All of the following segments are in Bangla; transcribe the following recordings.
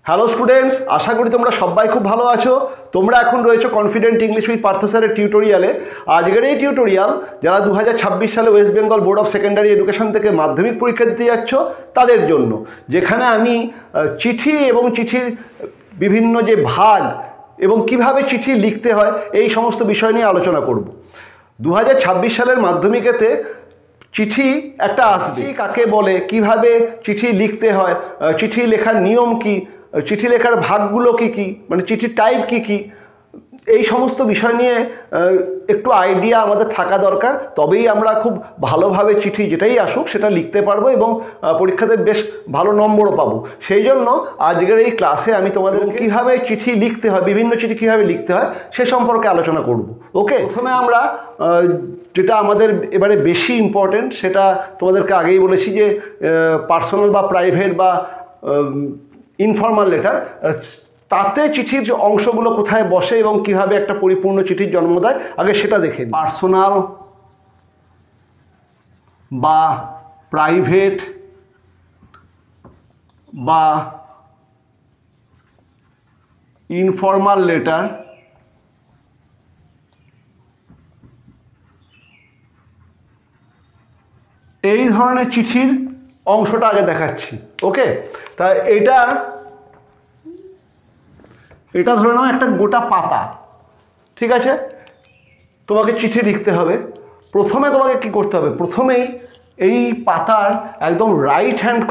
হ্যালো স্টুডেন্টস, আশা করি তোমরা সবাই খুব ভালো আছো। তোমরা এখন রয়েছো কনফিডেন্ট ইংলিশ উইথ পার্থ স্যারের টিউটোরিয়ালে। আজকের এই টিউটোরিয়াল যারা 2026 সালে West Bengal board of secondary education থেকে মাধ্যমিক পরীক্ষা দিতে যাচ্ছ তাদের জন্য, যেখানে আমি চিঠি এবং চিঠির বিভিন্ন যে ভাগ এবং কিভাবে চিঠি লিখতে হয় এই সমস্ত বিষয় নিয়ে আলোচনা করব। 2026 সালের মাধ্যমিকেতে চিঠি একটা আসবে, কাকে বলে, কিভাবে চিঠি লিখতে হয়, চিঠি লেখার নিয়ম কি, চিঠি লেখার ভাগগুলো কি কি, মানে চিঠির টাইপ কি কি, এই সমস্ত বিষয় নিয়ে একটু আইডিয়া আমাদের থাকা দরকার। তবেই আমরা খুব ভালোভাবে চিঠি যেটাই আসুক সেটা লিখতে পারবো এবং পরীক্ষাতে বেশ ভালো নম্বরও পাবো। সেই জন্য আজকের এই ক্লাসে আমি তোমাদের কীভাবে চিঠি লিখতে হয়, বিভিন্ন চিঠি কীভাবে লিখতে হয় সে সম্পর্কে আলোচনা করব। ওকে, প্রথমে আমরা যেটা আমাদের এবারে বেশি ইম্পর্টেন্ট সেটা তোমাদেরকে আগেই বলেছি যে পার্সোনাল বা প্রাইভেট বা ইনফর্মাল লেটার, তাতে চিঠির অংশগুলো কোথায় বসে এবং কিভাবে একটা পরিপূর্ণ চিঠির জন্ম দেয় আগে সেটা দেখে। পার্সোনাল বা প্রাইভেট বা ইনফর্মাল লেটার এই ধরনের চিঠির অংশটা আগে দেখাচ্ছি। ওকে, তা এটা ধরে নাও একটা গোটা পাতা, ঠিক আছে? তোমাকে চিঠি লিখতে হবে। প্রথমে তোমাকে কি করতে হবে? প্রথমেই এই পাতার একদম রাইট হ্যান্ড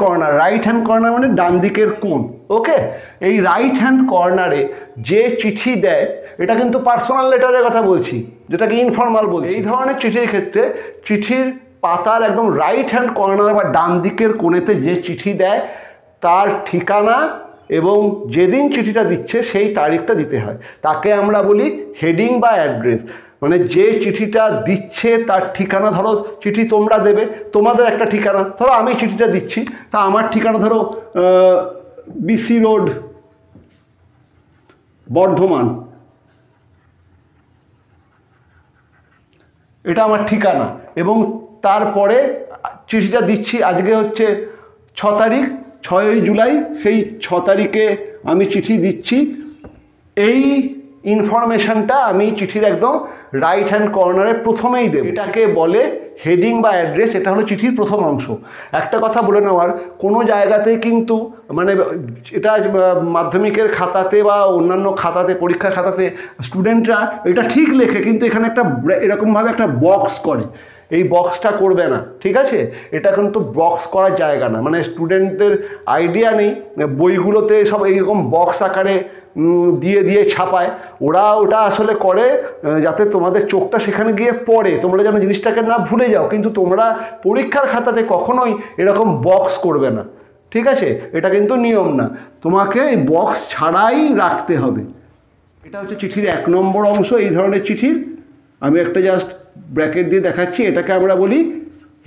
কর্নার মানে ডান দিকের কোণ। ওকে, এই রাইট হ্যান্ড কর্নারে যে চিঠি দেয়, এটা কিন্তু পার্সোনাল লেটারের কথা বলছি, যেটাকে ইনফর্মাল বলছি। এই ধরনের চিঠির ক্ষেত্রে চিঠির পাতার একদম রাইট হ্যান্ড কর্নার বা ডান দিকের কোণেতে যে চিঠি দেয় তার ঠিকানা এবং যেদিন চিঠিটা দিচ্ছে সেই তারিখটা দিতে হয়, তাকে আমরা বলি হেডিং বা অ্যাড্রেস। মানে যে চিঠিটা দিচ্ছে তার ঠিকানা, ধরো চিঠি তোমরা দেবে, তোমাদের একটা ঠিকানা, ধরো আমি চিঠিটা দিচ্ছি, তা আমার ঠিকানা ধরো বিসি রোড, বর্ধমান, এটা আমার ঠিকানা। এবং তারপরে চিঠিটা দিচ্ছি, আজকে হচ্ছে 6 তারিখ, 6ই জুলাই, সেই 6 তারিখে আমি চিঠি দিচ্ছি। এই ইনফরমেশনটা আমি চিঠির একদম রাইট হ্যান্ড কর্নারে প্রথমেই দেব, এটাকে বলে হেডিং বা অ্যাড্রেস। এটা হলো চিঠির প্রথম অংশ। একটা কথা বলে নেওয়ার, কোনো জায়গাতে কিন্তু মানে এটা মাধ্যমিকের খাতাতে বা অন্যান্য খাতাতে, পরীক্ষার খাতাতে স্টুডেন্টরা এটা ঠিক লেখে, কিন্তু এখানে একটা এরকমভাবে একটা বক্স করে। এই বক্সটা করবে না, ঠিক আছে? এটা কিন্তু বক্স করার জায়গা না। মানে স্টুডেন্টদের আইডিয়া নেই, বইগুলোতে সব এইরকম বক্স আকারে দিয়ে ছাপায়। ওটা আসলে করে যাতে তোমাদের চোখটা সেখানে গিয়ে পড়ে, তোমরা যেন জিনিসটাকে না ভুলে যাও। কিন্তু তোমরা পরীক্ষার খাতাতে কখনোই এরকম বক্স করবে না, ঠিক আছে? এটা কিন্তু নিয়ম না, তোমাকে এই বক্স ছাড়াই রাখতে হবে। এটা হচ্ছে চিঠির 1 নম্বর অংশ। এই ধরনের চিঠির আমি একটা জাস্ট ব্র্যাকেট দিয়ে দেখাচ্ছি, এটাকে আমরা বলি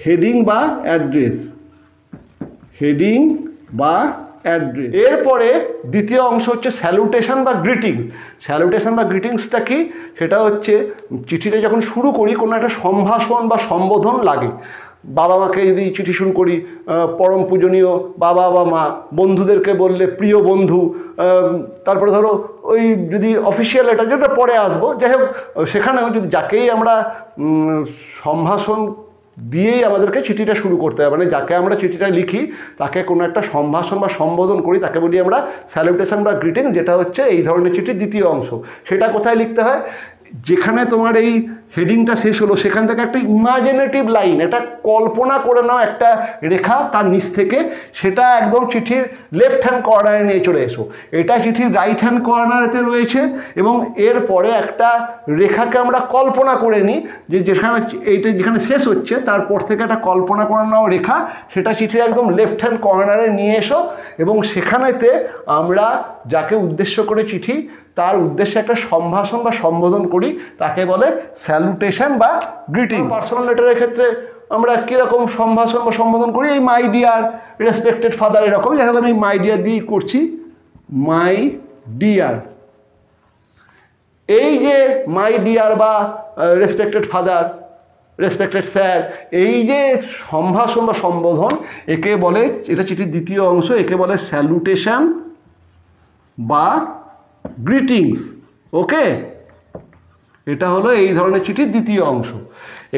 হেডিং বা অ্যাড্রেস। হেডিং বা অ্যাড্রেস। এরপরে দ্বিতীয় অংশ হচ্ছে স্যালুটেশন বা গ্রিটিং। স্যালুটেশন বা গ্রিটিংসটা কি? সেটা হচ্ছে চিঠিটা যখন শুরু করি, কোনো একটা সম্ভাষণ বা সম্বোধন লাগে। বাবা মাকে যদি চিঠি শুরু করি, পরম পূজনীয় বাবা বা মা, বন্ধুদেরকে বললে প্রিয় বন্ধু, তারপরে ধরো ওই যদি অফিসিয়াল লেটার, যেটা পরে আসবো, যাই হোক, সেখানেও যদি যাকেই আমরা সম্ভাষণ দিয়েই আমাদেরকে চিঠিটা শুরু করতে হবে, মানে যাকে আমরা চিঠিটা লিখি তাকে কোনো একটা সম্ভাষণ বা সম্বোধন করি, তাকে বলি আমরা স্যালুটেশন বা গ্রিটিং, যেটা হচ্ছে এই ধরনের চিঠির দ্বিতীয় অংশ। সেটা কোথায় লিখতে হয়? যেখানে তোমার এই হেডিংটা শেষ হলো সেখান থেকে একটা ইমাজিনেটিভ লাইন, এটা কল্পনা করে নাও একটা রেখা তার নিচ থেকে, সেটা একদম চিঠির লেফট হ্যান্ড কর্নারে নিয়ে চলে এসো। এটা চিঠির রাইট হ্যান্ড কর্নারেতে রয়েছে এবং এরপরে একটা রেখাকে আমরা কল্পনা করে নিই যে যেখানে শেষ হচ্ছে তারপর থেকে একটা কল্পনা করে নাও রেখা, সেটা চিঠির একদম লেফট হ্যান্ড কর্নারে নিয়ে এসো এবং সেখানেতে আমরা যাকে উদ্দেশ্য করে চিঠি তার উদ্দেশ্যে একটা সম্ভাষণ বা সম্বোধন করি, তাকে বলে স্যালুটেশন বা গ্রিটিং। পার্সোনাল লেটারের ক্ষেত্রে আমরা কীরকম সম্ভাষণ বা সম্বোধন করি? এই মাই ডিয়ার, রেসপেক্টেড ফাদার, এরকম। যাই হোক, আমি মাই ডিয়ার দিয়েই করছি, মাই ডিয়ার। এই যে মাই ডিয়ার বা রেসপেক্টেড ফাদার, রেসপেক্টেড স্যার, এই যে সম্ভাষণ বা সম্বোধন, একে বলে, এটা চিঠির দ্বিতীয় অংশ, একে বলে স্যালুটেশন বা গ্রিটিংস। ওকে, এটা হলো এই ধরনের চিঠির দ্বিতীয় অংশ।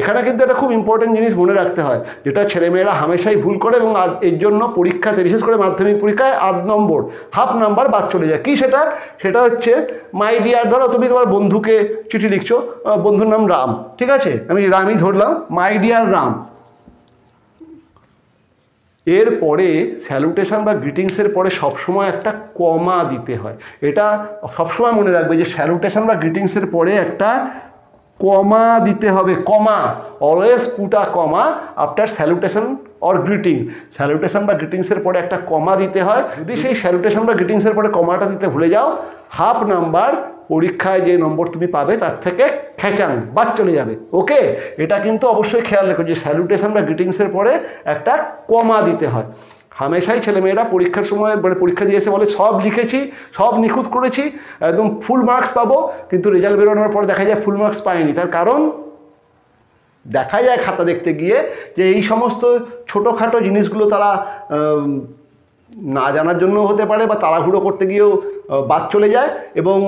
এখানে কিন্তু একটা খুব ইম্পর্টেন্ট জিনিস মনে রাখতে হয়, যেটা ছেলেমেয়েরা হামেশাই ভুল করে এবং এর জন্য পরীক্ষাতে, বিশেষ করে মাধ্যমিক পরীক্ষায় আধ নম্বর, হাফ নাম্বার বাদ চলে যায়। কি সেটা? সেটা হচ্ছে মাই ডিয়ার, ধরো তুমি তোমার বন্ধুকে চিঠি লিখছো, বন্ধুর নাম রাম, ঠিক আছে, আমি রামই ধরলাম, মাই ডিয়ার রাম। এরপরে স্যালুটেশন বা গ্রিটিংসের পরে সবসময় একটা কমা দিতে হয়। এটা সবসময় মনে রাখবে যে স্যালুটেশন বা গ্রিটিংসের পরে একটা কমা দিতে হবে, comma. Always put a comma after salutation or greeting. Salutation বা গ্রিটিংসের পরে একটা কমা দিতে হয়। যদি সেই স্যালুটেশন বা গ্রিটিংসের পরে কমাটা দিতে ভুলে যাও, হাফ নাম্বার পরীক্ষায় যে নম্বর তুমি পাবে তার থেকে খেচাং বাদ চলে যাবে। ওকে, এটা কিন্তু অবশ্যই খেয়াল রেখো যে স্যালুটেশন বা গ্রিটিংসের পরে একটা কমা দিতে হয়। হামেশাই ছেলেমেয়েরা পরীক্ষার সময়, মানে পরীক্ষা দিয়ে এসে বলে সব লিখেছি, সব নিখুঁত করেছি, একদম ফুল মার্কস পাবো, কিন্তু রেজাল্ট বেরোনোর পর দেখা যায় ফুল মার্কস পায়নি। তার কারণ দেখা যায় খাতা দেখতে গিয়ে যে এই সমস্ত ছোটোখাটো জিনিসগুলো তারা না জানার জন্য হতে পারে, বা তাড়াহুড়ো করতে গিয়েও বাদ চলে যায়। এবং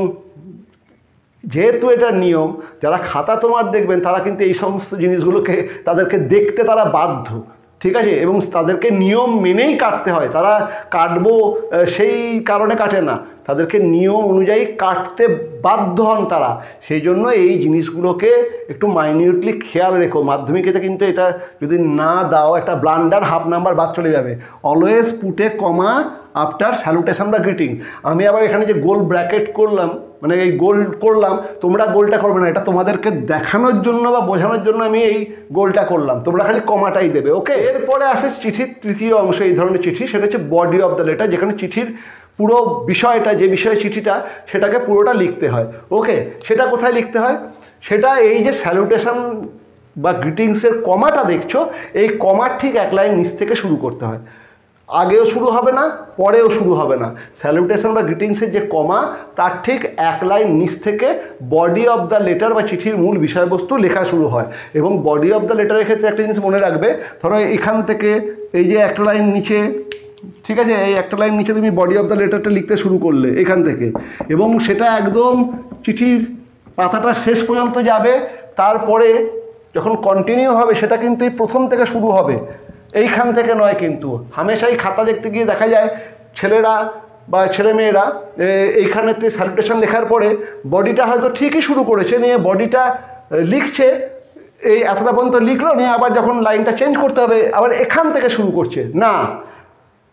যেহেতু এটা নিয়ম, যারা খাতা তোমার দেখবেন তারা কিন্তু এই সমস্ত জিনিসগুলোকে তাদেরকে দেখতে তারা বাধ্য, ঠিক আছে, এবং তাদেরকে নিয়ম মেনেই কাটতে হয়। তারা কাটবো সেই কারণে কাটে না, তাদেরকে নিয়ম অনুযায়ী কাটতে বাধ্য হন তারা। সেই জন্য এই জিনিসগুলোকে একটু মাইনিউটলি খেয়াল রেখো। মাধ্যমিকেতে কিন্তু এটা যদি না দাও, একটা ব্লান্ডার, হাফ নাম্বার বাদ চলে যাবে। Always put a comma after salutation বা গ্রিটিং। আমি আবার এখানে যে গোল ব্র্যাকেট করলাম, মানে এই গোল করলাম, তোমরা গোলটা করবে না, এটা তোমাদেরকে দেখানোর জন্য বা বোঝানোর জন্য আমি এই গোলটা করলাম, তোমরা খালি কমাটাই দেবে। ওকে, এরপরে আসে চিঠির তৃতীয় অংশ এই ধরনের চিঠি, সেটা হচ্ছে বডি অফ দ্য লেটার, যেখানে চিঠির পুরো বিষয়টা, যে বিষয়ে চিঠিটা, সেটাকে পুরোটা লিখতে হয়। ওকে, সেটা কোথায় লিখতে হয়? সেটা এই যে স্যালুটেশন বা গ্রিটিংসের কমাটা দেখছো, এই কমার ঠিক এক লাইন নিচ থেকে শুরু করতে হয়। আগেও শুরু হবে না, পরেও শুরু হবে না। স্যালুটেশন বা গ্রিটিংসের যে কমা, তার ঠিক এক লাইন নিচ থেকে বডি অফ দ্য লেটার বা চিঠির মূল বিষয়বস্তু লেখা শুরু হয়। এবং বডি অফ দ্য লেটারের ক্ষেত্রে একটা জিনিস মনে রাখবে, ধরো এখান থেকে এই যে একটা লাইন নিচে, ঠিক আছে, এই একটা লাইন নিচে তুমি বডি অফ দ্য লেটারটা লিখতে শুরু করলে এখান থেকে, এবং সেটা একদম চিঠির পাতাটা শেষ পর্যন্ত যাবে। তারপরে যখন কন্টিনিউ হবে সেটা কিন্তু এই প্রথম থেকে শুরু হবে, এইখান থেকে নয়। কিন্তু হামেশাই খাতা দেখতে গিয়ে দেখা যায় ছেলেরা বা ছেলেমেয়েরা এইখানেতে স্যালুটেশন লেখার পরে বডিটা হয়তো ঠিকই শুরু করেছে, নিয়ে বডিটা লিখছে, এই এতটা পর্যন্ত লিখলো, নিয়ে আবার যখন লাইনটা চেঞ্জ করতে হবে আবার এখান থেকে শুরু করছে। না,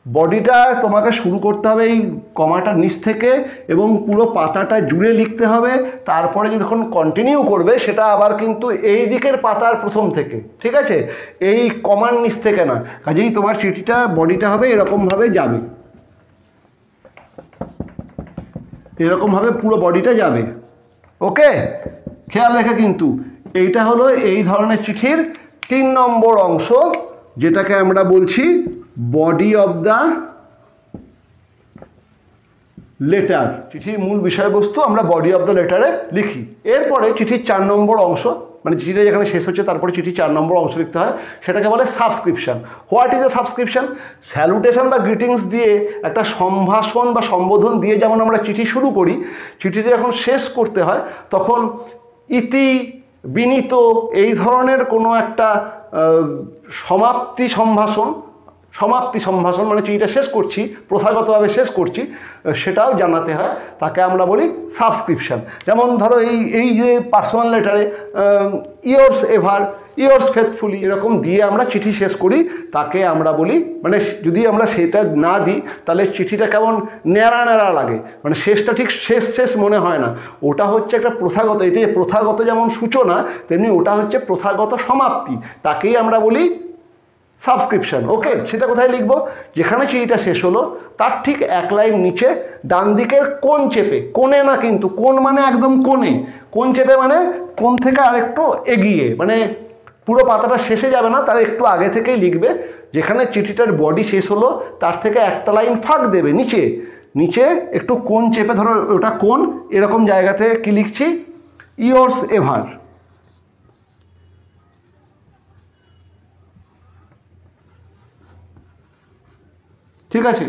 বডিটা তোমাকে শুরু করতে হবে এই কমাটার নিচ থেকে, এবং পুরো পাতাটা জুড়ে লিখতে হবে। তারপরে যখন কন্টিনিউ করবে সেটা আবার কিন্তু এই দিকের পাতার প্রথম থেকে, ঠিক আছে, এই কমার নিচ থেকে না। কাজেই তোমার চিঠিটা, বডিটা হবে এরকমভাবে যাবে, এরকমভাবে পুরো বডিটা যাবে। ওকে, খেয়াল রেখে কিন্তু এইটা হলো এই ধরনের চিঠির 3 নম্বর অংশ, যেটাকে আমরা বলছি বডি অফ দ্য লেটার। চিঠির মূল বিষয়বস্তু আমরা বডি অফ দ্য লেটারে লিখি। এরপরে চিঠির 4 নম্বর অংশ, মানে চিঠিটা যেখানে শেষ হচ্ছে তারপরে চিঠির 4 নম্বর অংশ লিখতে হয়, সেটাকে বলে subscription. What is a subscription? Salutation বা গ্রিটিংস দিয়ে একটা সম্ভাষণ বা সম্বোধন দিয়ে যেমন আমরা চিঠি শুরু করি, চিঠিটা যখন শেষ করতে হয় তখন ইতি, বিনীত, এই ধরনের কোনো একটা সমাপ্তি সম্ভাষণ, মানে চিঠিটা শেষ করছি, প্রথাগতভাবে শেষ করছি, সেটাও জানাতে হয়, তাকে আমরা বলি সাবস্ক্রিপশন। যেমন ধরো এই যে পার্সোনাল লেটারে ইয়োর্স এভার, ইয়োর্স ফেথফুলি, এরকম দিয়ে আমরা চিঠি শেষ করি, তাকে আমরা বলি, মানে যদি আমরা সেটা না দিই তাহলে চিঠিটা কেমন ন্যাড়া ন্যাড়া লাগে, মানে শেষটা ঠিক শেষ মনে হয় না। ওটা হচ্ছে একটা প্রথাগত, এটি প্রথাগত যেমন সূচনা, তেমনি ওটা হচ্ছে প্রথাগত সমাপ্তি, তাকেই আমরা বলি সাবস্ক্রিপশন। ওকে, সেটা কোথায় লিখবো? যেখানে চিঠিটা শেষ হলো তার ঠিক এক লাইন নিচে ডান দিকের কোণ চেপে, কোণে না কিন্তু, কোণ মানে একদম কোণে, কোণ চেপে মানে কোণ থেকে আরেকটু এগিয়ে, মানে পুরো পাতাটা শেষে যাবে না, তার একটু আগে থেকেই লিখবে। যেখানে চিঠিটার বডি শেষ হলো তার থেকে একটা লাইন ফাঁক দেবে নিচে একটু কোণ চেপে, ধরো ওটা কোণ, এরকম জায়গাতে কি লিখছি? Yours ever. ঠিক আছে,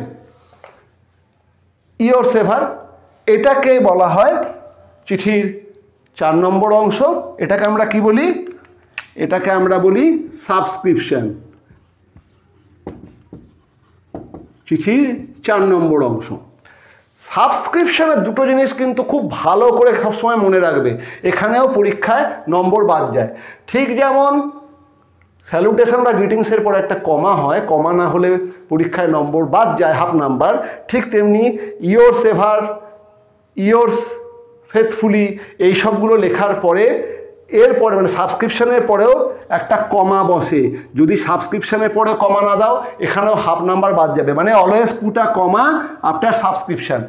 ইয়োর্স এভার এটাকে বলা হয় চিঠির 4 নম্বর অংশ। এটাকে আমরা কি বলি? এটাকে আমরা বলি সাবস্ক্রিপশন। চিঠির 4 নম্বর অংশ। সাবস্ক্রিপশনের দুটো জিনিস কিন্তু খুব ভালো করে সবসময় মনে রাখবে, এখানেও পরীক্ষায় নম্বর বাদ যায়। ঠিক যেমন স্যালুটেশন বা গ্রিটিংসের পর একটা কমা হয়, কমা না হলে পরীক্ষায় নম্বর বাদ যায়, হাফ নাম্বার, ঠিক তেমনি ইয়োর্স এভার, ইয়োর্স ফেথফুলি, এই সবগুলো লেখার পরে এরপরে মানে সাবস্ক্রিপশনের পরেও একটা কমা বসে। যদি সাবস্ক্রিপশনের পরে কমা না দাও এখানেও হাফ নাম্বার বাদ যাবে। মানে always put a comma after subscription.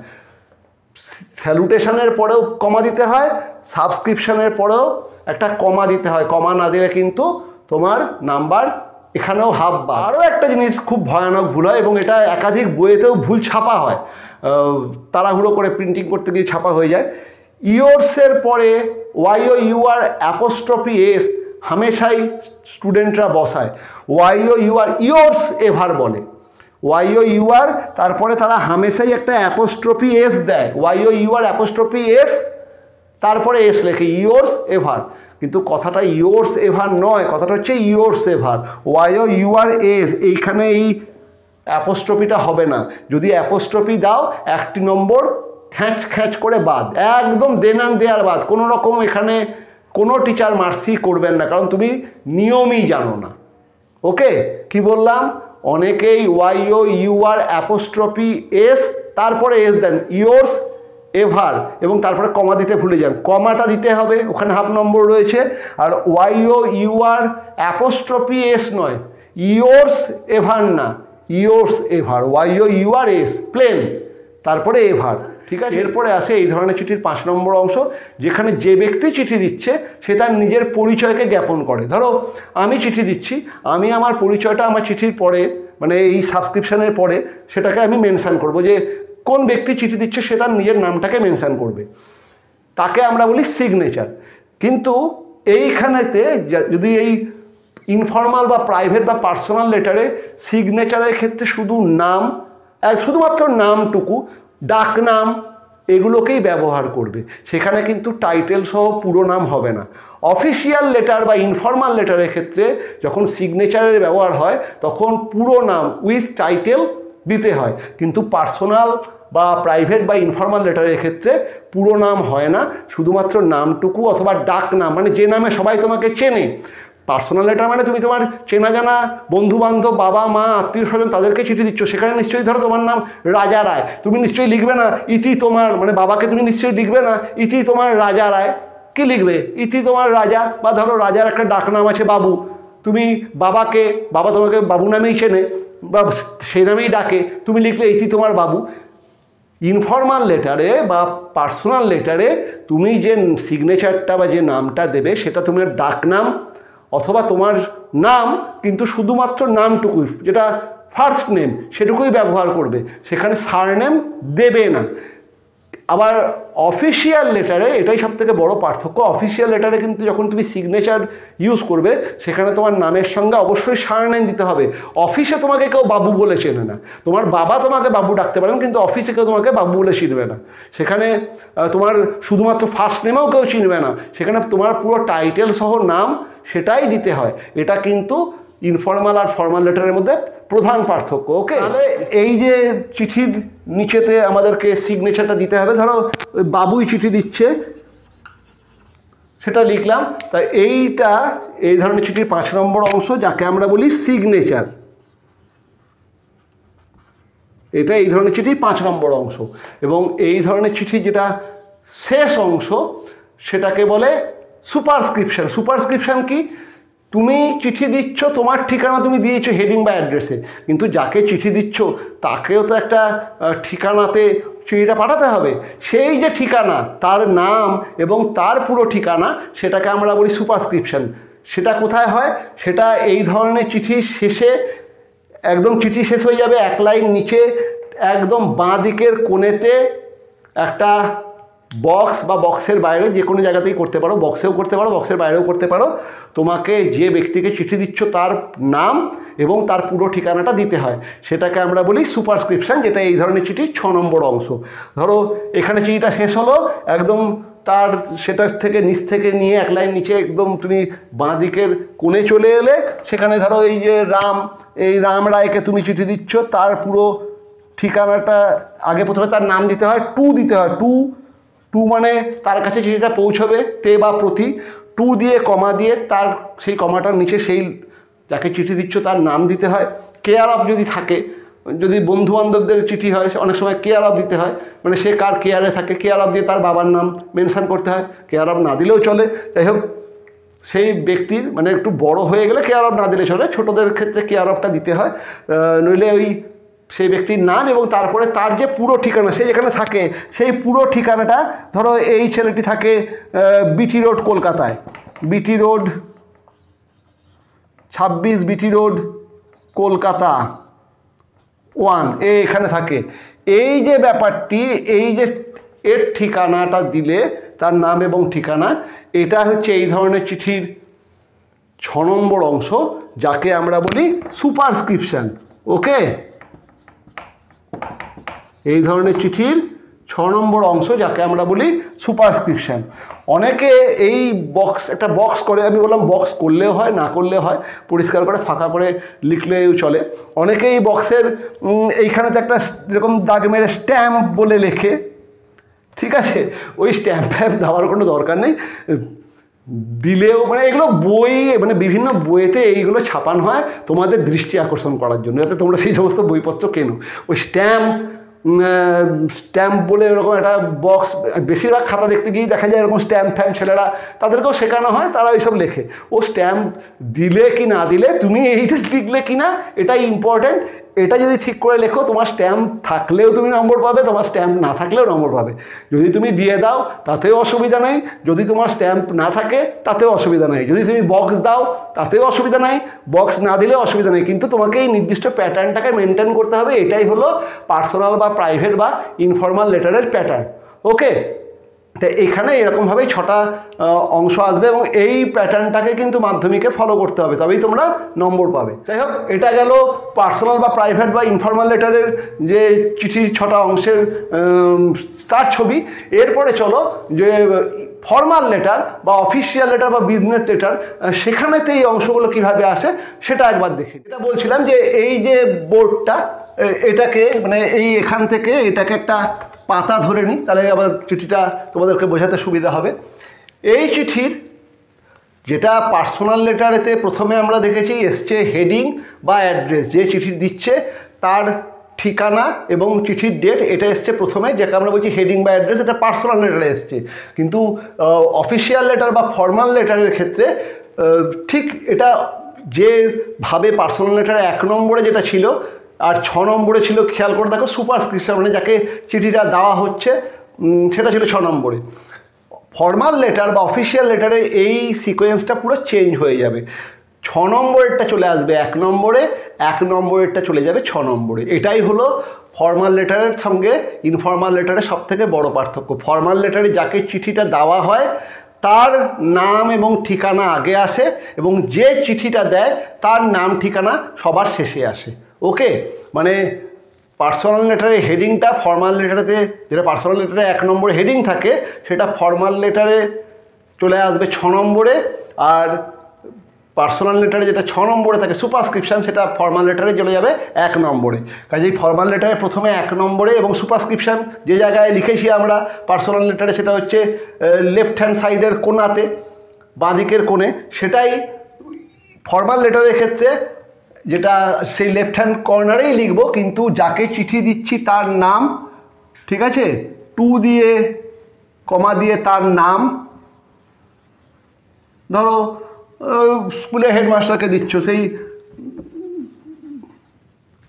স্যালুটেশনের পরেও কমা দিতে হয়, সাবস্ক্রিপশনের পরেও একটা কমা দিতে হয়। কমা না দিলে কিন্তু তোমার নাম্বার এখানেও হাফ বা। আরও একটা জিনিস খুব ভয়ানক ভুল হয় এবং এটা একাধিক বইয়েতেও ভুল ছাপা হয়, তাড়াহুড়ো করে প্রিন্টিং করতে গিয়ে ছাপা হয়ে যায়। ইয়োর্সের পরে YOUR অ্যাপোস্ট্রফি এস হামেশাই স্টুডেন্টরা বসায়, YOUR ইয়োর্স এভার বলে, YOUR তারপরে তারা হামেশাই একটা অ্যাপোস্ট্রফি এস দেয়, YOUR অ্যাপোস্ট্রফি এস তারপরে এস লেখে, ইয়োর্স এভার। কিন্তু কথাটা ইয়োর্স এভার নয়, কথাটা হচ্ছে ইয়োর্স এভার, YOUR এস। এইখানে এই অ্যাপোস্ট্রফিটা হবে না। যদি অ্যাপোস্ট্রফি দাও 1 নম্বর খ্যাঁচ খ্যাঁচ করে বাদ, একদম দেনান দেয়ার বাদ। কোনো রকম এখানে কোনো টিচার মার্সি করবেন না, কারণ তুমি নিয়মই জানো না। ওকে, কি বললাম? অনেকেই YOUR অ্যাপোস্ট্রফি এস তারপরে এস দেন, ইয়োর্স এভার, এবং তারপরে কমা দিতে ভুলে যান। কমাটা দিতে হবে, ওখানে হাফ নম্বর রয়েছে। আর YOUR অ্যাপোস্ট্রফি এস নয়, ইয়োর্স এভার না, yours ever, YOUR S plain, তারপরে এভার। ঠিক আছে, এরপরে আসে এই ধরনের চিঠির 5 নম্বর অংশ, যেখানে যে ব্যক্তি চিঠি দিচ্ছে সে তার নিজের পরিচয়কে জ্ঞাপন করে। ধরো আমি চিঠি দিচ্ছি, আমি আমার পরিচয়টা আমার চিঠির পরে মানে এই সাবস্ক্রিপশনের পরে সেটাকে আমি মেনশান করব, যে কোন ব্যক্তি চিঠি দিচ্ছে সে তার নিজের নামটাকে মেনশান করবে, তাকে আমরা বলি সিগনেচার। কিন্তু এইখানেতে যদি এই ইনফর্মাল বা প্রাইভেট বা পার্সোনাল লেটারে সিগনেচারের ক্ষেত্রে শুধু নাম, শুধুমাত্র নামটুকু, ডাক নাম, এগুলোকেই ব্যবহার করবে, সেখানে কিন্তু টাইটেল সহ পুরো নাম হবে না। অফিসিয়াল লেটার বা ইনফর্মাল লেটারের ক্ষেত্রে যখন সিগনেচারের ব্যবহার হয় তখন পুরো নাম উইথ টাইটেল দিতে হয়, কিন্তু পার্সোনাল বা প্রাইভেট বা ইনফর্মাল লেটারের ক্ষেত্রে পুরো নাম হয় না, শুধুমাত্র নামটুকু অথবা ডাক নাম, মানে যে নামে সবাই তোমাকে চেনে। পার্সোনাল লেটার মানে তুমি তোমার চেনা জানা বন্ধুবান্ধব, বাবা মা আত্মীয় স্বজন তাদেরকে চিঠি দিচ্ছ, সেখানে নিশ্চয়ই ধরো তোমার নাম রাজা রায়, তুমি নিশ্চয়ই লিখবে না ইতি তোমার, মানে বাবাকে তুমি নিশ্চয়ই লিখবে না ইতি তোমার রাজা রায়, কি লিখবে ইতি তোমার রাজা। বা ধরো রাজার একটা ডাক নাম আছে বাবু, তুমি বাবা তোমাকে বাবু নামেই চেনে বা সে নামেই ডাকে, তুমি লিখলে ইতি তোমার বাবু। ইনফর্মাল লেটারে বা পার্সোনাল লেটারে তুমি যে সিগনেচারটা বা যে নামটা দেবে সেটা তোমার ডাক নাম অথবা তোমার নাম, কিন্তু শুধুমাত্র নামটুকুই, যেটা ফার্স্ট নেম সেটুকুই ব্যবহার করবে, সেখানে সারনেম দেবে না। আবার অফিসিয়াল লেটারে এটাই সবথেকে বড় পার্থক্য, অফিসিয়াল লেটারে কিন্তু যখন তুমি সিগনেচার ইউজ করবে সেখানে তোমার নামের সঙ্গে অবশ্যই সারনেম দিতে হবে। অফিসে তোমাকে কেউ বাবু বলে চেনে না, তোমার বাবা তোমাকে বাবু ডাকতে পারেন কিন্তু অফিসে কেউ তোমাকে বাবু বলে চিনবে না, সেখানে তোমার শুধুমাত্র ফার্স্ট নেমেও কেউ চিনবে না, সেখানে তোমার পুরো টাইটেল সহ নাম সেটাই দিতে হয়। এটা কিন্তু ইনফর্মাল আর ফর্মাল লেটারের মধ্যে প্রধান পার্থক্য। ওকে, তাহলে এই যে চিঠির নিচেতে আমাদেরকে সিগনেচারটা দিতে হবে, ধরো বাবুই চিঠি দিচ্ছে সেটা লিখলাম, তাই এইটা এই ধরনের চিঠির 5 নম্বর অংশ, যাকে আমরা বলি সিগনেচার। এটা এই ধরনের চিঠির 5 নম্বর অংশ। এবং এই ধরনের চিঠি যেটা শেষ অংশ সেটাকে বলে সুপারস্ক্রিপশন। সুপারস্ক্রিপশন কি? তুমি চিঠি দিচ্ছ, তোমার ঠিকানা তুমি দিয়েছো হেডিং বা অ্যাড্রেসে, কিন্তু যাকে চিঠি দিচ্ছ তাকেও তো একটা ঠিকানাতে চিঠিটা পাঠাতে হবে। সেই যে ঠিকানা, তার নাম এবং তার পুরো ঠিকানা, সেটাকে আমরা বলি সুপারস্ক্রিপশন। সেটা কোথায় হয়? সেটা এই ধরনের চিঠির শেষে, একদম চিঠি শেষ হয়ে যাবে, 1 লাইন নিচে একদম বাঁ দিকের কোণেতে একটা বক্স বা বক্সের বাইরে যে কোনো জায়গাতেই করতে পারো, বক্সেও করতে পারো, বক্সের বাইরেও করতে পারো। তোমাকে যে ব্যক্তিকে চিঠি দিচ্ছ তার নাম এবং তার পুরো ঠিকানাটা দিতে হয়, সেটাকে আমরা বলি সুপারস্ক্রিপশন, যেটা এই ধরনের চিঠির 6 নম্বর অংশ। ধরো এখানে চিঠিটা শেষ হলো, একদম তার সেটার থেকে নিচ থেকে নিয়ে এক লাইন নিচে একদম তুমি বাঁ দিকের কোণে চলে এলে, সেখানে ধরো এই যে রাম রায়কে তুমি চিঠি দিচ্ছ, তার পুরো ঠিকানাটা আগে প্রথমে তার নাম দিতে হয়, দিতে হয়, টু মানে তার কাছে চিঠিটা পৌঁছবে, তে বা প্রতি, দিয়ে কমা দিয়ে তার সেই কমাটার নিচে সেই যাকে চিঠি দিচ্ছ তার নাম দিতে হয়। কেয়ার অফ যদি থাকে, যদি বন্ধু বান্ধবদের চিঠি হয় অনেক সময় কেয়ার অফ দিতে হয়, মানে সে কার কেয়ারে থাকে, কেয়ার অফ দিয়ে তার বাবার নাম মেনশন করতে হয়, কেয়ার অফ না দিলেও চলে। যাই হোক, সেই ব্যক্তির মানে একটু বড় হয়ে গেলে কেয়ার অফ না দিলে চলে, ছোটোদের ক্ষেত্রে কেয়ার অফটা দিতে হয়। নইলে ওই সেই ব্যক্তির নাম এবং তারপরে তার যে পুরো ঠিকানা, সে যেখানে থাকে সেই পুরো ঠিকানাটা, ধরো এই ছেলেটি থাকে বিটি রোড কলকাতায়, BT road 26 BT road Kolkata 1, এখানে থাকে। এই যে ব্যাপারটি, এই যে এর ঠিকানাটা দিলে, তার নাম এবং ঠিকানা, এটা হচ্ছে এই ধরনের চিঠির 6 নম্বর অংশ, যাকে আমরা বলি সুপারস্ক্রিপশন। ওকে, এই ধরনের চিঠির 6 নম্বর অংশ যাকে আমরা বলি সুপারস্ক্রিপশন। অনেকে এই একটা বক্স করে, আমি বললাম বক্স করলেও হয় না করলেও হয়, পরিষ্কার করে ফাঁকা করে লিখলেও চলে। অনেকে এই বক্সের এইখানেতে একটা এরকম দাগ মেরে স্ট্যাম্প বলে লেখে, ঠিক আছে, ওই স্ট্যাম্প দেওয়ার কোনো দরকার নেই, দিলেও মানে এগুলো মানে বিভিন্ন বইয়েতে এইগুলো ছাপানো হয় তোমাদের দৃষ্টি আকর্ষণ করার জন্য, যাতে তোমরা সেই সমস্ত বইপত্র কেনো। ওই স্ট্যাম্প বলে এরকম একটা বক্স, বেশিরভাগ খাতা দেখতে গিয়েই দেখা যায় এরকম স্ট্যাম্প ছেলেরা, তাদেরকেও শেখানো হয়, তারা এইসব লেখে। ও স্ট্যাম্প দিলে কি না দিলে, তুমি এইটা লিখলে কি না, এটাই ইম্পর্ট্যান্ট। এটা যদি ঠিক করে লেখো, তোমার স্ট্যাম্প থাকলেও তুমি নম্বর পাবে, তোমার স্ট্যাম্প না থাকলেও নম্বর পাবে। যদি তুমি দিয়ে দাও তাতেও অসুবিধা নেই, যদি তোমার স্ট্যাম্প না থাকে তাতেও অসুবিধা নেই, যদি তুমি বক্স দাও তাতেও অসুবিধা নেই, বক্স না দিলেও অসুবিধা নেই। কিন্তু তোমাকে এই নির্দিষ্ট প্যাটার্নটাকে মেনটেন করতে হবে, এটাই হলো পার্সোনাল বা প্রাইভেট বা ইনফর্মাল লেটারের প্যাটার্ন। ওকে, তো এখানে এরকমভাবেই 6টা অংশ আসবে এবং এই প্যাটার্নটাকে কিন্তু মাধ্যমিকে ফলো করতে হবে, তবেই তোমরা নম্বর পাবে। যাই হোক, এটা গেল পার্সোনাল বা প্রাইভেট বা ইনফর্মাল লেটারের যে চিঠির 6টা অংশের তার ছবি। এরপরে চলো যে ফর্মাল লেটার বা অফিসিয়াল লেটার বা বিজনেস লেটার, সেখানেতে এই অংশগুলো কীভাবে আসে সেটা একবার দেখি। এটা বলছিলাম যে এই যে বোর্ডটা, এটাকে মানে এখান থেকে এটাকে একটা পাতা ধরে নিই, তাহলে আবার চিঠিটা তোমাদেরকে বোঝাতে সুবিধা হবে। এই চিঠির যেটা পার্সোনাল লেটারেতে প্রথমে আমরা দেখেছি এসছে হেডিং বা অ্যাড্রেস, যে চিঠি দিচ্ছে তার ঠিকানা এবং চিঠির ডেট, এটা এসছে প্রথমে, যেটা আমরা বলছি হেডিং বা অ্যাড্রেস, এটা পার্সোনাল লেটারে এসছে। কিন্তু অফিসিয়াল লেটার বা ফর্মাল লেটারের ক্ষেত্রে ঠিক এটা যেভাবে পার্সোনাল লেটারে 1 নম্বরে যেটা ছিল আর 6 নম্বরে ছিল, খেয়াল করে দেখো সুপারস্ক্রিপশন, মানে যাকে চিঠিটা দেওয়া হচ্ছে সেটা ছিল 6 নম্বরে। ফর্মাল লেটার বা অফিসিয়াল লেটারে এই সিকোয়েন্সটা পুরো চেঞ্জ হয়ে যাবে। 6 নম্বরেরটা চলে আসবে 1 নম্বরে, 1 নম্বরেরটা চলে যাবে 6 নম্বরে। এটাই হলো ফর্মাল লেটারের সঙ্গে ইনফর্মাল লেটারের সবথেকে বড় পার্থক্য। ফর্মাল লেটারে যাকে চিঠিটা দেওয়া হয় তার নাম এবং ঠিকানা আগে আসে এবং যে চিঠিটা দেয় তার নাম ঠিকানা সবার শেষে আসে। ওকে, মানে পার্সোনাল লেটারে হেডিংটা ফর্মাল লেটারেতে, যেটা পার্সোনাল লেটারে 1 নম্বরে হেডিং থাকে, সেটা ফর্মাল লেটারে চলে আসবে 6 নম্বরে, আর পার্সোনাল লেটারে যেটা 6 নম্বরে থাকে সুপারস্ক্রিপশন, সেটা ফর্মাল লেটারে চলে যাবে 1 নম্বরে। কাজেই ফর্মাল লেটারে প্রথমে 1 নম্বরে এবং সুপারস্ক্রিপশন যে জায়গায় লিখেছি আমরা পার্সোনাল লেটারে, সেটা হচ্ছে লেফট হ্যান্ড সাইডের কোণাতে, বাঁদিকের কোণে, সেটাই ফর্মাল লেটারের ক্ষেত্রে যেটা সেই লেফট হ্যান্ড কর্নারেই লিখব, কিন্তু যাকে চিঠি দিচ্ছি তার নাম, ঠিক আছে, 2 দিয়ে কমা দিয়ে তার নাম, ধরো স্কুলে হেডমাস্টারকে দিচ্ছ, সেই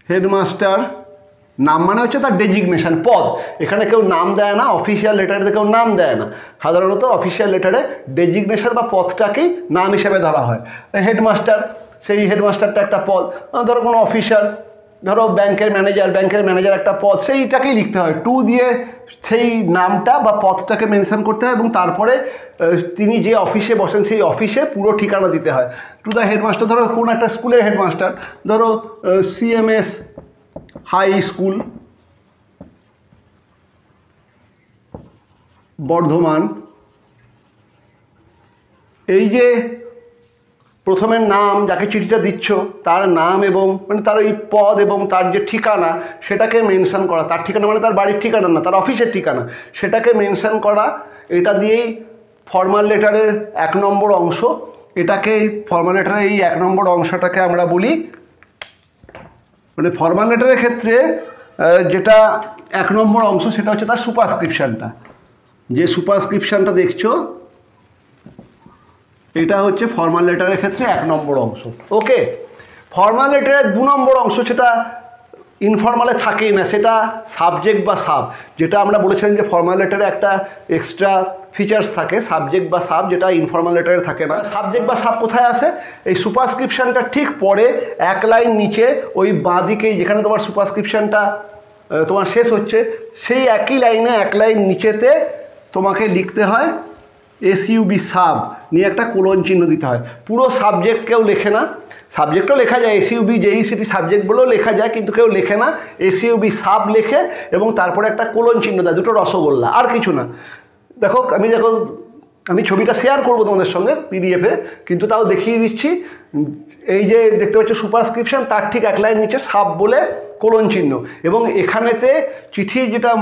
হেডমাস্টার নাম মানে হচ্ছে তার ডেজিগনেশন, পদ। এখানে কেউ নাম দেয় না, অফিসিয়াল লেটারে কেউ নাম দেয় না, সাধারণত অফিসিয়াল লেটারে ডেজিগনেশন বা পদটাকেই নাম হিসেবে ধরা হয়। হেডমাস্টার, সেই হেডমাস্টারটা একটা পদ, ধরো কোনো অফিসার, ধরো ব্যাংকের ম্যানেজার একটা পদ, সেইটাকেই লিখতে হয়, টু দিয়ে সেই নামটা বা পদটাকে মেনশন করতে হয় এবং তারপরে তিনি যে অফিসে বসেন সেই অফিসে পুরো ঠিকানা দিতে হয়। টু দ্য হেডমাস্টার, ধরো কোন একটা স্কুলের হেডমাস্টার, ধরো CMS হাই স্কুল বর্ধমান, এই যে প্রথমের নাম, যাকে চিঠিটা দিচ্ছ তার নাম এবং মানে তার এই পদ এবং তার যে ঠিকানা সেটাকে মেনশন করা, তার ঠিকানা মানে তার বাড়ির ঠিকানা না, তার অফিসের ঠিকানা, সেটাকে মেনশন করা, এটা দিয়েই ফর্মাল লেটারের 1 নম্বর অংশ। এটাকে ফর্মাল লেটারের এই 1 নম্বর অংশটাকে আমরা বলি, মানে ফর্মাল লেটারের ক্ষেত্রে যেটা 1 নম্বর অংশ সেটা হচ্ছে তার সুপারস্ক্রিপশনটা। যে সুপারস্ক্রিপশনটা দেখছো এটা হচ্ছে ফর্মাল লেটারের ক্ষেত্রে 1 নম্বর অংশ। ওকে, ফর্মাল লেটারের 2 নম্বর অংশ সেটা ইনফর্মালে থাকেই না, সেটা সাবজেক্ট বা সাব, যেটা আমরা বলেছিলাম যে ফর্মাল লেটারে একটা এক্সট্রা ফিচার্স থাকে সাবজেক্ট বা সাব, যেটা ইনফর্মাল লেটারে থাকে না। সাবজেক্ট বা সাব কোথায় আসে? এই সুপারস্ক্রিপশনটা ঠিক পরে 1 লাইন নিচে ওই বাঁ দিকেই যেখানে তোমার সুপারস্ক্রিপশনটা তোমার শেষ হচ্ছে, সেই একই লাইনে 1 লাইন নিচেতে তোমাকে লিখতে হয় SUB সাব নিয়ে একটা কোলন চিহ্ন দিতে হয়। পুরো সাবজেক্ট কেউ লেখে না, সাবজেক্টও লেখা যায়, SUB JECT সাবজেক্ট বলেও লেখা যায়, কিন্তু কেউ লেখে না, SUB সাব লেখে এবং তারপরে একটা কোলন চিহ্ন দেয়, দুটো রসগোল্লা, আর কিছু না। দেখো আমি ছবিটা শেয়ার করবো তোমাদের সঙ্গে PDF-এ, কিন্তু তাও দেখিয়ে দিচ্ছি। এই যে দেখতে পাচ্ছ সুপারস্ক্রিপশন, তার ঠিক 1 লাইন নিচে সাব বলে কোলন চিহ্ন, এবং এখানেতে চিঠি যেটা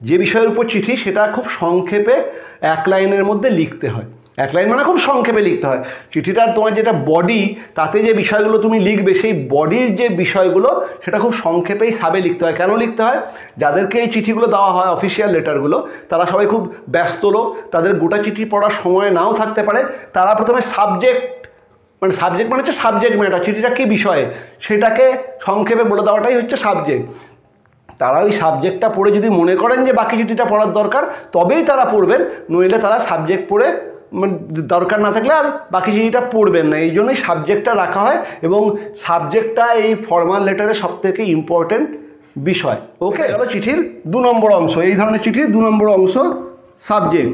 যে বিষয়ের উপর চিঠি সেটা খুব সংক্ষেপে 1 লাইনের মধ্যে লিখতে হয়। 1 লাইন মানে খুব সংক্ষেপে লিখতে হয়। চিঠিটার তোমার যেটা বডি, তাতে যে বিষয়গুলো তুমি লিখবে সেই বডির যে বিষয়গুলো সেটা খুব সংক্ষেপেই সাবে লিখতে হয়। কেন লিখতে হয়? যাদেরকে এই চিঠিগুলো দেওয়া হয়, অফিসিয়াল লেটারগুলো, তারা সবাই খুব ব্যস্ত লোক, তাদের গোটা চিঠি পড়ার সময় নাও থাকতে পারে। তারা প্রথমে সাবজেক্ট মানে হচ্ছে সাবজেক্ট ম্যাটার, চিঠিটা কী বিষয়ে সেটাকে সংক্ষেপে বলে দেওয়াটাই হচ্ছে সাবজেক্ট। তারা ওই সাবজেক্টটা পড়ে যদি মনে করেন যে বাকি চিঠিটা পড়ার দরকার, তবেই তারা পড়বেন, নইলে তারা সাবজেক্ট পড়ে দরকার না থাকলে আর বাকি চিঠিটা পড়বেন না। এই জন্যই সাবজেক্টটা রাখা হয়, এবং সাবজেক্টটা এই ফর্মাল লেটারের সবথেকে ইম্পর্টেন্ট বিষয়। ওকে, গেল চিঠির 2 নম্বর অংশ। এই ধরনের চিঠির 2 নম্বর অংশ সাবজেক্ট।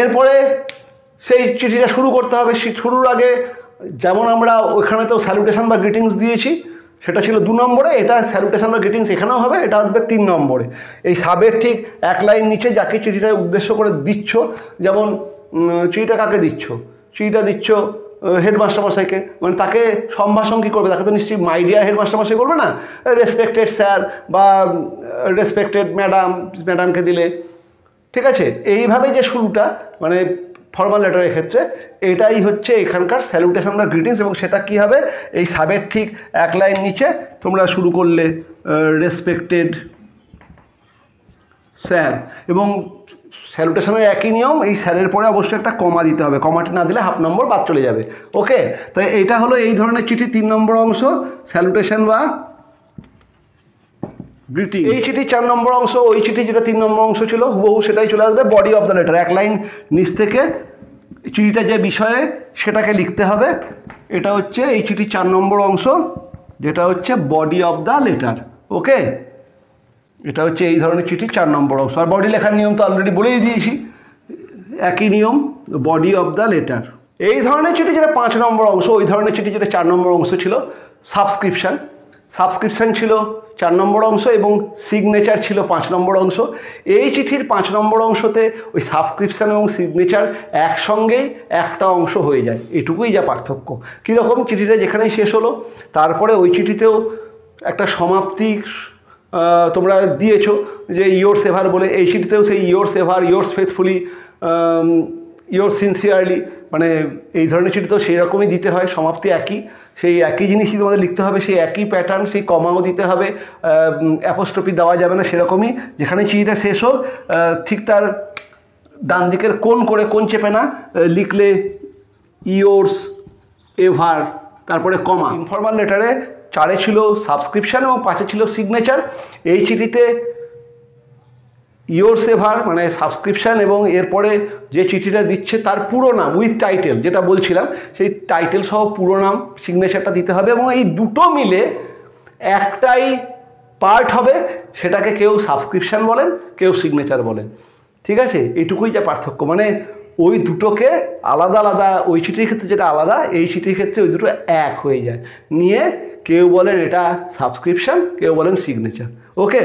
এরপরে সেই চিঠিটা শুরু করতে হবে। শুরুর আগে যেমন আমরা ওইখানে তো স্যালুটেশন বা গ্রিটিংস দিয়েছি, সেটা ছিল 2 নম্বরে, এটা স্যালুটেশন বা গ্রিটিংস এখানেও হবে, এটা আসবে 3 নম্বরে। এই সাবের ঠিক 1 লাইন নিচে যাকে চিঠিটা উদ্দেশ্য করে দিচ্ছ, যেমন চিঠিটা কাকে দিচ্ছ? চিঠিটা দিচ্ছ হেডমাস্টার মশাইকে, মানে তাকে সম্ভাষণ কী করবে? তাকে তো নিশ্চয়ই মাই ডিয়ার হেডমাস্টার মশাই করবে না, রেসপেক্টেড স্যার বা রেসপেক্টেড ম্যাডামকে দিলে, ঠিক আছে? এইভাবে যে শুরুটা মানে ফর্মাল লেটারের ক্ষেত্রে, এটাই হচ্ছে এখানকার স্যালুটেশন বা গ্রিটিংস, এবং সেটা কী হবে? এই সাবের ঠিক 1 লাইন নিচে তোমরা শুরু করলে রেসপেক্টেড স্যার, এবং স্যালুটেশনের একই নিয়ম, এই স্যারের পরে অবশ্যই একটা কমা দিতে হবে, কমাটি না দিলে 1/2 নম্বর বাদ চলে যাবে। ওকে, তো এইটা হলো এই ধরনের চিঠি 3 নম্বর অংশ, স্যালুটেশন বা গ্রিটিং। এই চিঠি 4 নম্বর অংশ, ওই চিঠি যেটা 3 নম্বর অংশ ছিল হুবহু সেটাই চলে আসবে, body of the letter. 1 line নিচ থেকে চিঠিটা যে বিষয়ে সেটাকে লিখতে হবে। এটা হচ্ছে এই চিঠি 4 নম্বর অংশ, যেটা হচ্ছে বডি অফ দ্য লেটার। ওকে, এটা হচ্ছে এই ধরনের চিঠি 4 নম্বর অংশ। আর বডি লেখার নিয়ম তো অলরেডি বলেই দিয়েছি, একই নিয়ম, বডি অফ দ্য লেটার। এই ধরনের চিঠি যেটা 5 নম্বর অংশ, ওই ধরনের চিঠি যেটা 4 নম্বর অংশ ছিল সাবস্ক্রিপশন ছিল 4 নম্বর অংশ, এবং সিগনেচার ছিল 5 নম্বর অংশ। এই চিঠির 5 নম্বর অংশতে ওই সাবস্ক্রিপশন এবং সিগনেচার একসঙ্গেই একটা অংশ হয়ে যায়, এটুকুই যা পার্থক্য। কীরকম? চিঠিটা যেখানেই শেষ হলো তারপরে ওই চিঠিতেও একটা সমাপ্তি তোমরা দিয়েছো যে ইয়োর্স এভার বলে, এই চিঠিতেও সেই yours ever, yours faithfully, yours sincerely, মানে এই ধরনের চিঠিতেও সেই রকমই দিতে হয়, সমাপ্তি একই, সেই একই জিনিসই তোমাদের লিখতে হবে, সেই একই প্যাটার্ন, সেই কমাও দিতে হবে, অ্যাপোস্ট্রফি দেওয়া যাবে না। সেরকমই যেখানে চিঠিটা শেষ হোক ঠিক তার ডান দিকের কোণ চেপে না লিখলে ইয়োর্স এভার, তারপরে কমা। ইনফর্মাল লেটারে 4-এ ছিল সাবস্ক্রিপশন এবং 5-এ ছিল সিগনেচার। এই চিঠিতে ইয়োর সেভার মানে সাবস্ক্রিপশান এবং এরপরে যে চিঠিটা দিচ্ছে তার পুরো নাম উইথ টাইটেল, যেটা বলছিলাম সেই টাইটেল সহ পুরো নাম সিগনেচারটা দিতে হবে এবং এই দুটো মিলে একটাই পার্ট হবে, সেটাকে কেউ সাবস্ক্রিপশান বলেন, কেউ সিগনেচার বলেন। ঠিক আছে, এইটুকুই যা পার্থক্য, মানে ওই দুটোকে আলাদা আলাদা, ওই চিঠির ক্ষেত্রে যেটা আলাদা, এই চিঠির ক্ষেত্রে ওই দুটো এক হয়ে যায়, নিয়ে কেউ বলেন এটা সাবস্ক্রিপশান, কেউ বলেন সিগনেচার। ওকে,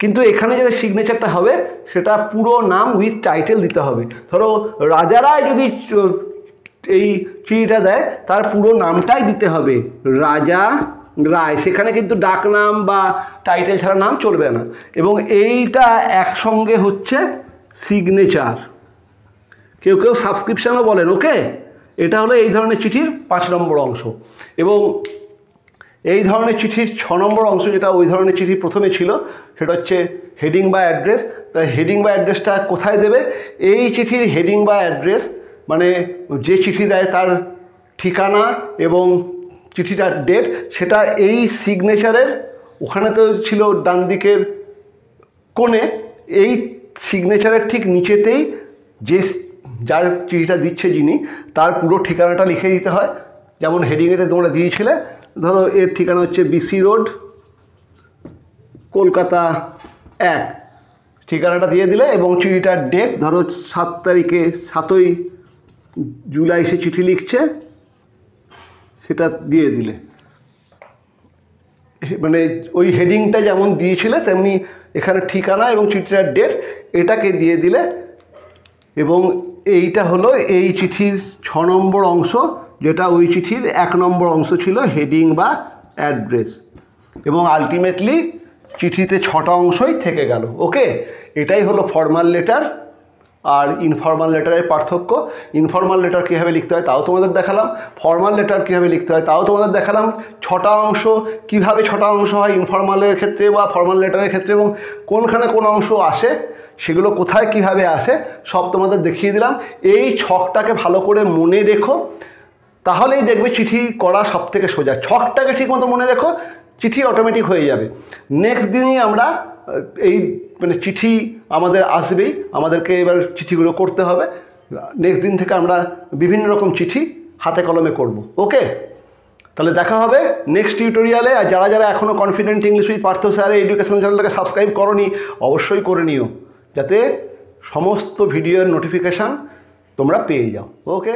কিন্তু এখানে যে সিগনেচারটা হবে সেটা পুরো নাম উইথ টাইটেল দিতে হবে। ধরো রাজা রায় যদি এই চিঠিটা দেয় তার পুরো নামটাই দিতে হবে, রাজা রায়, সেখানে কিন্তু ডাক নাম বা টাইটেল ছাড়া নাম চলবে না। এবং এইটা একসঙ্গে হচ্ছে সিগনেচার, কেউ কেউ সাবস্ক্রিপশানও বলেন। ওকে, এটা হলো এই ধরনের চিঠির 5 নম্বর অংশ। এবং এই ধরনের চিঠির 6 নম্বর অংশ, যেটা ওই ধরনের চিঠি প্রথমে ছিল, সেটা হচ্ছে হেডিং বা অ্যাড্রেস। তাই হেডিং বা অ্যাড্রেসটা কোথায় দেবে? এই চিঠির হেডিং বা অ্যাড্রেস মানে যে চিঠি দেয় তার ঠিকানা এবং চিঠিটার ডেট, সেটা এই সিগনেচারের ওখানে তো ছিল ডান দিকের কোণে, এই সিগনেচারের ঠিক নিচেতেই যে যার চিঠিটা দিচ্ছে যিনি, তার পুরো ঠিকানাটা লিখে দিতে হয়। যেমন হেডিংয়েতে তোমরা দিয়েছিলে, ধরো এর ঠিকানা হচ্ছে বিসি রোড, কলকাতা 1, ঠিকানাটা দিয়ে দিলে এবং চিঠিটার ডেট ধরো 7 তারিখে 7ই জুলাই সে চিঠি লিখছে, সেটা দিয়ে দিলে। মানে ওই হেডিংটা যেমন দিয়েছিলে তেমনি এখানে ঠিকানা এবং চিঠিটার ডেট এটাকে দিয়ে দিলে। এবং এইটা হলো এই চিঠির 6 নম্বর অংশ, যেটা ওই চিঠির 1 নম্বর অংশ ছিল, হেডিং বা অ্যাড্রেস। এবং আলটিমেটলি চিঠিতে 6টা অংশই থেকে গেল। ওকে, এটাই হলো ফর্মাল লেটার আর ইনফর্মাল লেটারের পার্থক্য। ইনফর্মাল লেটার কীভাবে লিখতে হয় তাও তোমাদের দেখালাম, ফর্মাল লেটার কীভাবে লিখতে হয় তাও তোমাদের দেখালাম। 6টা অংশ, কীভাবে 6টা অংশ হয় ইনফর্মালের ক্ষেত্রে বা ফর্মাল লেটারের ক্ষেত্রে, এবং কোনখানে কোন অংশ আসে, সেগুলো কোথায় কিভাবে আসে সব তোমাদের দেখিয়ে দিলাম। এই ছকটাকে ভালো করে মনে রেখো, তাহলেই দেখবে চিঠি করা সব থেকে সোজা। ছকটাকে ঠিক মতো মনে রেখো, চিঠি অটোমেটিক হয়ে যাবে। নেক্সট দিনই আমরা এই মানে চিঠি আমাদের আসবেই, আমাদেরকে এবার চিঠিগুলো করতে হবে। নেক্সট দিন থেকে আমরা বিভিন্ন রকম চিঠি হাতে কলমে করব। ওকে, তাহলে দেখা হবে নেক্সট টিউটোরিয়ালে। আর যারা যারা এখনও কনফিডেন্ট ইংলিশ উইথ পার্থ স্যারের এডুকেশন চ্যানেলটাকে সাবস্ক্রাইব করোনি, অবশ্যই করে নিও, যাতে সমস্ত ভিডিওর নোটিফিকেশান তোমরা পেয়ে যাও। ওকে।